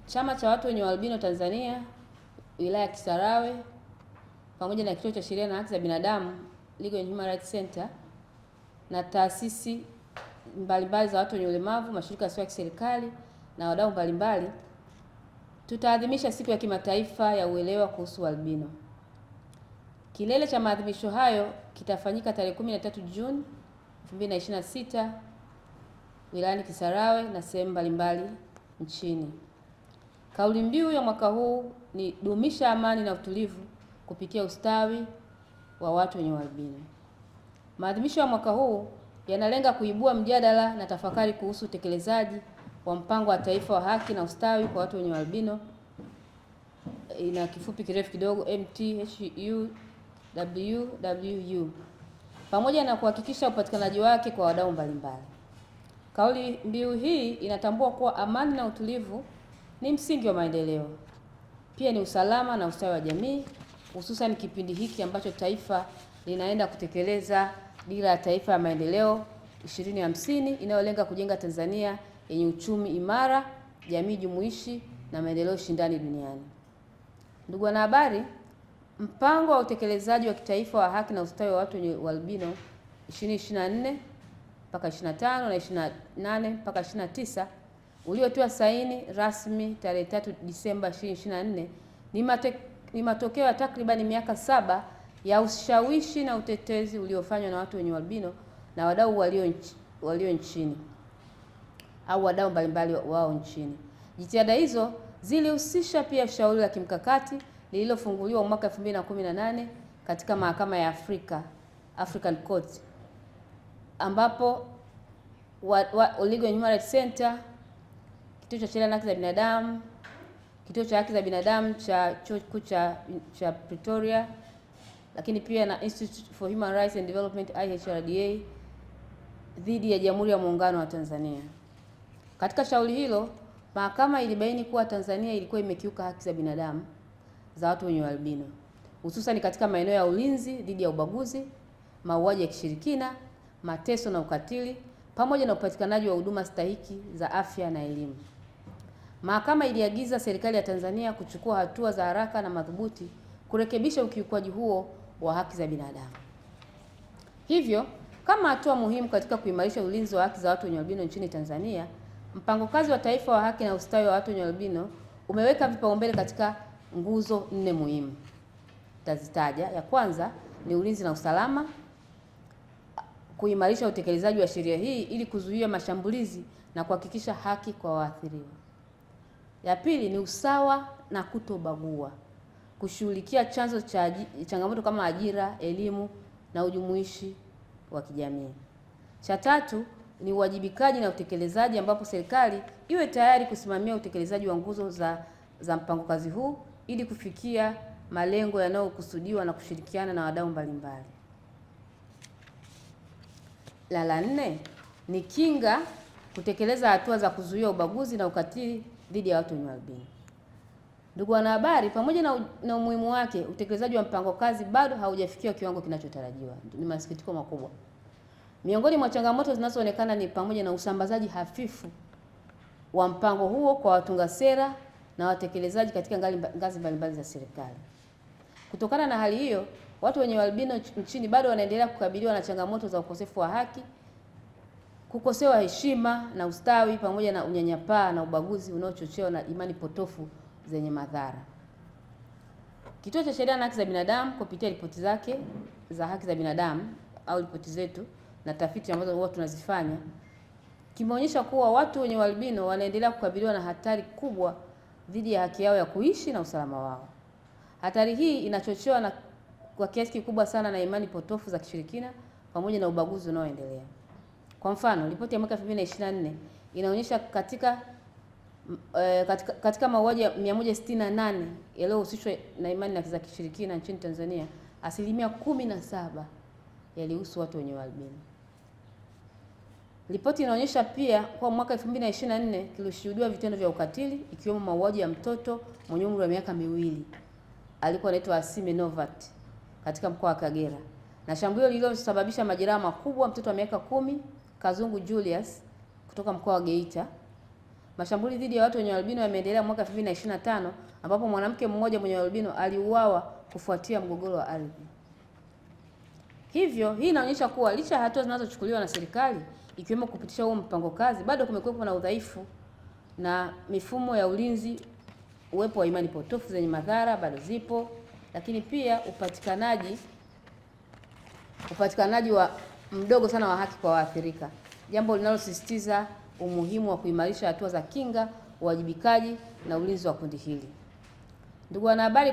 Chama cha watu wenye ualbino Tanzania wilaya ya Kisarawe pamoja na Kituo cha Sheria na Haki za Binadamu Legal and Human Rights Center na taasisi mbalimbali za watu wenye ulemavu, mashirika yasiyo ya kiserikali na wadau mbalimbali tutaadhimisha siku ya kimataifa ya uelewa kuhusu albino. Kilele cha maadhimisho hayo kitafanyika tarehe 13 Juni 2026 wilayani Kisarawe na sehemu mbalimbali nchini. Kauli mbiu ya mwaka huu ni dumisha amani na utulivu kupitia ustawi wa watu wenye ualbino. Maadhimisho ya mwaka huu yanalenga kuibua mjadala na tafakari kuhusu utekelezaji wa mpango wa taifa wa haki na ustawi kwa watu wenye ualbino, ina kifupi kirefu kidogo MTHUWWU, pamoja na kuhakikisha upatikanaji wake kwa wadau mbalimbali. Kauli mbiu hii inatambua kuwa amani na utulivu ni msingi wa maendeleo, pia ni usalama na ustawi wa jamii, hususan kipindi hiki ambacho taifa linaenda kutekeleza dira ya taifa ya maendeleo 2050 inayolenga kujenga Tanzania yenye uchumi imara, jamii jumuishi na maendeleo shindani duniani. Ndugu wanahabari, mpango wa utekelezaji wa kitaifa wa haki na ustawi wa watu wenye ualbino 2024 mpaka 25 na 28 mpaka 29 uliotiwa saini rasmi tarehe 3 Disemba 2024 ni matokeo ya takribani miaka 7 ya ushawishi na utetezi uliofanywa na watu wenye ualbino na wadau walio nchini au wadau mbalimbali wao nchini. Jitihada hizo zilihusisha pia shauri la kimkakati lililofunguliwa mwaka 2018 katika mahakama ya African Court, ambapo Legal and Human Rights Center, Kituo cha Sheria na Haki za Binadamu, Kituo cha Haki za Binadamu cha Chuo Kikuu cha Pretoria, lakini pia na Institute for Human Rights and Development IHRDA dhidi ya Jamhuri ya Muungano wa Tanzania. Katika shauri hilo, mahakama ilibaini kuwa Tanzania ilikuwa imekiuka haki za binadamu za watu wenye albino, hususan katika maeneo ya ulinzi dhidi ya ubaguzi, mauaji ya kishirikina, mateso na ukatili, pamoja na upatikanaji wa huduma stahiki za afya na elimu. Mahakama iliagiza serikali ya Tanzania kuchukua hatua za haraka na madhubuti kurekebisha ukiukwaji huo wa haki za binadamu. Hivyo, kama hatua muhimu katika kuimarisha ulinzi wa haki za watu wenye albino nchini Tanzania, mpango kazi wa taifa wa haki na ustawi wa watu wenye albino umeweka vipaumbele katika nguzo 4 muhimu. Tazitaja. Ya kwanza ni ulinzi na usalama, kuimarisha utekelezaji wa sheria hii ili kuzuia mashambulizi na kuhakikisha haki kwa waathiriwa. Ya pili ni usawa na kutobagua, kushughulikia chanzo cha changamoto kama ajira, elimu na ujumuishi wa kijamii. Cha tatu ni uwajibikaji na utekelezaji, ambapo serikali iwe tayari kusimamia utekelezaji wa nguzo za mpango kazi huu ili kufikia malengo yanayokusudiwa na kushirikiana na wadau mbalimbali. La 4 ni kinga, kutekeleza hatua za kuzuia ubaguzi na ukatili dhidi ya watu wenye albino. Ndugu wanahabari, pamoja na umuhimu wake, utekelezaji wa mpango kazi bado haujafikia kiwango kinachotarajiwa. Ni masikitiko makubwa. Miongoni mwa changamoto zinazoonekana ni pamoja na usambazaji hafifu wa mpango huo kwa watunga sera na watekelezaji katika ngazi mbalimbali za serikali. Kutokana na hali hiyo, watu wenye albino nchini bado wanaendelea kukabiliwa na changamoto za ukosefu wa haki, kukosewa heshima na ustawi, pamoja na unyanyapaa na ubaguzi unaochochewa na imani potofu zenye madhara. Kituo cha Sheria na Haki za Binadamu kupitia ripoti zake za haki za binadamu au ripoti zetu na tafiti ambazo huwa tunazifanya kimeonyesha kuwa watu wenye albino wanaendelea kukabiliwa na hatari kubwa dhidi ya haki yao ya kuishi na usalama wao. Hatari hii inachochewa na kwa kiasi kikubwa sana na imani potofu za kishirikina pamoja na ubaguzi unaoendelea. Kwa mfano, ripoti ya mwaka 2024 inaonyesha katika mauaji ya 168 yaliyohusishwa na imani za kishirikina nchini Tanzania, 17% yalihusu watu wenye albino. Ripoti inaonyesha pia kwa mwaka 2024 kilishuhudiwa vitendo vya ukatili, ikiwemo mauaji ya mtoto mwenye umri wa miaka 2 alikuwa anaitwa Asime Novat katika mkoa wa Kagera, na shambulio lililosababisha majeraha makubwa mtoto wa miaka 10 Kazungu Julius kutoka mkoa wa Geita, mashambulizi dhidi ya watu wenye albino yameendelea mwaka 2025 ambapo mwanamke mmoja mwenye albino aliuawa kufuatia mgogoro wa ardhi. Hivyo hii inaonyesha kuwa licha ya hatua zinazochukuliwa na serikali ikiwemo kupitisha huo mpango kazi, bado kumekuwepo na udhaifu na mifumo ya ulinzi. Uwepo wa imani potofu zenye madhara bado zipo, lakini pia upatikanaji wa mdogo sana wa haki kwa waathirika, jambo linalosisitiza umuhimu wa kuimarisha hatua za kinga, uwajibikaji na ulinzi wa kundi hili. Ndugu wanahabari,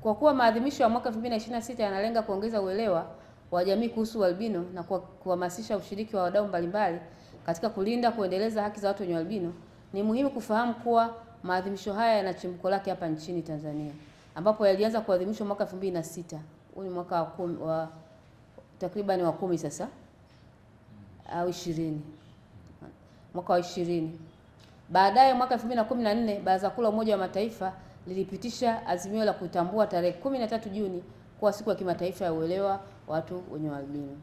kwa kuwa maadhimisho ya mwaka 2026 yanalenga kuongeza uelewa wa jamii kuhusu albino na kuhamasisha ushiriki wa wadau mbalimbali katika kulinda, kuendeleza haki za watu wenye albino, ni muhimu kufahamu kuwa maadhimisho haya yana chimbuko lake hapa nchini Tanzania, ambapo yalianza kuadhimishwa mwaka 2006. Huu ni mwaka wa takriban wa 10 sasa au 20, mwaka wa 20. Baadaye mwaka 2014 Baraza Kuu la Umoja wa Mataifa lilipitisha azimio la kutambua tarehe 13 Juni kuwa siku ya kimataifa ya uelewa watu wenye albino.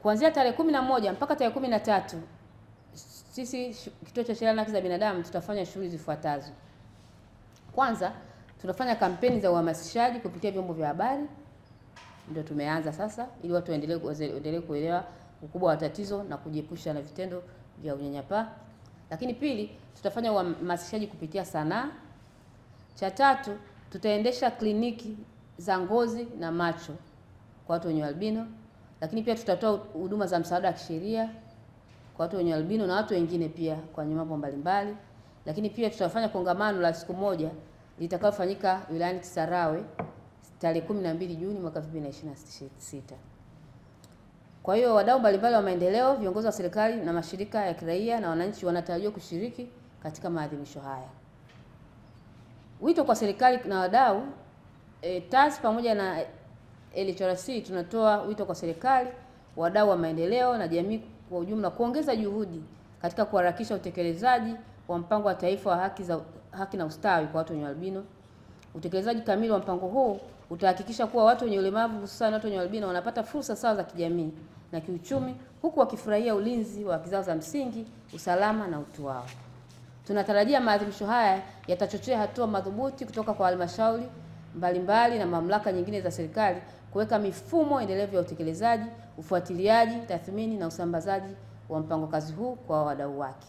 Kuanzia tarehe 11 mpaka tarehe 13, sisi Kituo cha Sheria na Haki za Binadamu tutafanya shughuli zifuatazo. Kwanza, tunafanya kampeni za uhamasishaji kupitia vyombo vya habari. Ndio tumeanza sasa, ili watu waendelee kuelewa ukubwa wa tatizo na kujiepusha na vitendo vya unyanyapaa. Lakini pili, tutafanya uhamasishaji kupitia sanaa. Cha tatu, tutaendesha kliniki za ngozi na macho kwa watu wenye albino. Lakini pia tutatoa huduma za msaada wa kisheria kwa watu wenye albino na watu wengine pia kwa mambo mbalimbali. Lakini pia tutafanya kongamano la siku moja litakalofanyika wilayani Kisarawe tarehe 12 Juni mwaka 2026. Kwa hiyo wadau mbalimbali wa maendeleo, viongozi wa serikali na mashirika ya kiraia na wananchi wanatarajiwa kushiriki katika maadhimisho haya. Wito kwa serikali na wadau, TAS pamoja na LHRC tunatoa wito kwa serikali, wadau wa maendeleo na jamii kwa ujumla kuongeza juhudi katika kuharakisha utekelezaji wa mpango wa taifa wa haki na ustawi kwa watu wenye albino. Utekelezaji kamili wa mpango huu utahakikisha kuwa watu wenye ulemavu, hususan watu wenye albino, wanapata fursa sawa za kijamii na kiuchumi, huku wakifurahia ulinzi wa haki zao za msingi, usalama na utu wao. Tunatarajia maadhimisho haya yatachochea hatua madhubuti kutoka kwa halmashauri mbalimbali na mamlaka nyingine za serikali kuweka mifumo endelevu ya utekelezaji, ufuatiliaji, tathmini na usambazaji wa mpango kazi huu kwa wadau wake.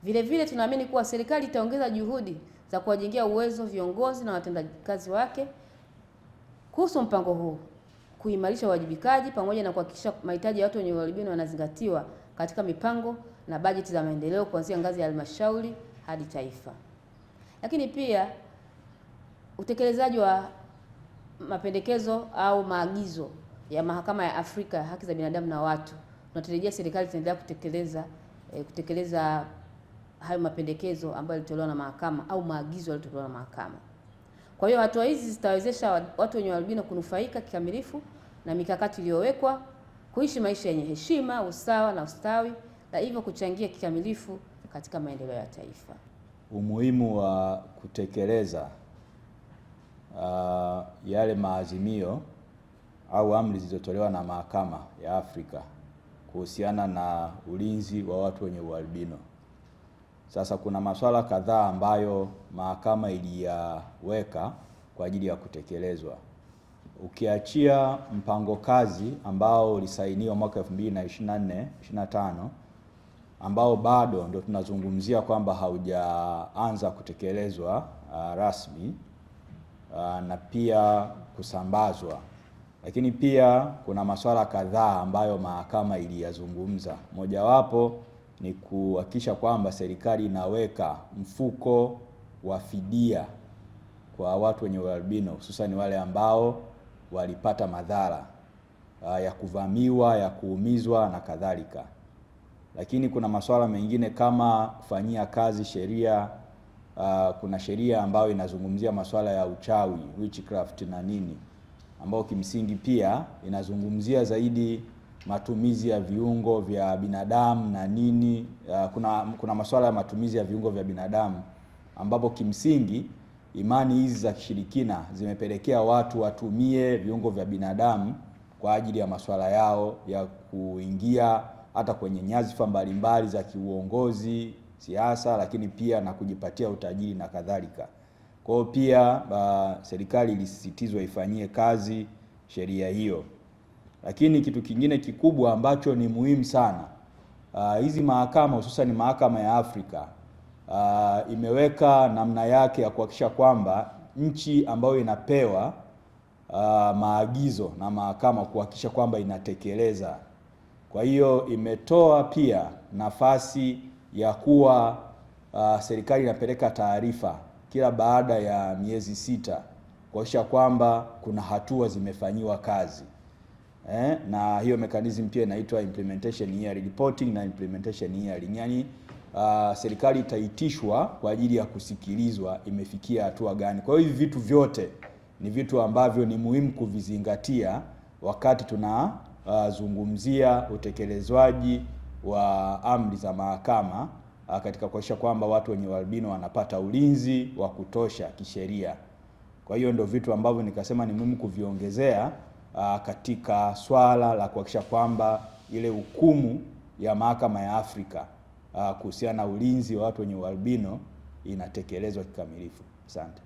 Vile vile tunaamini kuwa serikali itaongeza juhudi za kuwajengea uwezo viongozi na watendaji kazi wake kuhusu mpango huu, kuimarisha uwajibikaji pamoja na kuhakikisha mahitaji ya watu wenye albino yanazingatiwa katika mipango na bajeti za maendeleo kuanzia ngazi ya halmashauri hadi taifa. Lakini pia utekelezaji wa mapendekezo au maagizo ya Mahakama ya Afrika ya Haki za Binadamu na Watu, tunatarajia serikali itaendelea kutekeleza hayo mapendekezo ambayo yalitolewa na mahakama au maagizo yaliyotolewa na mahakama. Kwa hiyo hatua hizi zitawezesha watu wenye albino kunufaika kikamilifu na mikakati iliyowekwa, kuishi maisha yenye heshima, usawa na ustawi, na hivyo kuchangia kikamilifu katika maendeleo ya taifa. Umuhimu wa kutekeleza yale maazimio au amri zilizotolewa na Mahakama ya Afrika kuhusiana na ulinzi wa watu wenye ualbino. Sasa kuna masuala kadhaa ambayo mahakama iliyaweka kwa ajili ya kutekelezwa. Ukiachia mpango kazi ambao ulisainiwa mwaka 2024-25 ambao bado ndio tunazungumzia kwamba haujaanza kutekelezwa rasmi na pia kusambazwa, lakini pia kuna masuala kadhaa ambayo mahakama iliyazungumza. Mojawapo ni kuhakikisha kwamba serikali inaweka mfuko wa fidia kwa watu wenye ualbino, hususan wale ambao walipata madhara ya kuvamiwa, ya kuumizwa na kadhalika. Lakini kuna masuala mengine kama kufanyia kazi sheria. Kuna sheria ambayo inazungumzia masuala ya uchawi, witchcraft na nini, ambao kimsingi pia inazungumzia zaidi matumizi ya viungo vya binadamu na nini. Kuna masuala ya matumizi ya viungo vya binadamu ambapo kimsingi imani hizi za kishirikina zimepelekea watu watumie viungo vya binadamu kwa ajili ya masuala yao ya kuingia hata kwenye nyadhifa mbalimbali za kiuongozi siasa, lakini pia na kujipatia utajiri na kadhalika. Kwa hiyo pia serikali ilisisitizwa ifanyie kazi sheria hiyo. Lakini kitu kingine kikubwa ambacho ni muhimu sana, hizi mahakama hususan mahakama ya Afrika imeweka namna yake ya kuhakikisha kwamba nchi ambayo inapewa maagizo na mahakama kuhakikisha kwamba inatekeleza. Kwa hiyo imetoa pia nafasi ya kuwa serikali inapeleka taarifa kila baada ya miezi 6 kuhakikisha kwamba kuna hatua zimefanyiwa kazi. Na hiyo mechanism pia inaitwa implementation yearly reporting na implementation hearing. Yani serikali itaitishwa kwa ajili ya kusikilizwa imefikia hatua gani. Kwa hiyo hivi vitu vyote ni vitu ambavyo ni muhimu kuvizingatia wakati tunazungumzia utekelezwaji wa amri za mahakama katika kuhakikisha kwamba watu wenye ualbino wanapata ulinzi wa kutosha kisheria. Kwa hiyo ndio vitu ambavyo nikasema ni muhimu kuviongezea katika swala la kuhakikisha kwamba ile hukumu ya mahakama ya Afrika kuhusiana na ulinzi wa watu wenye ualbino inatekelezwa kikamilifu. Asante.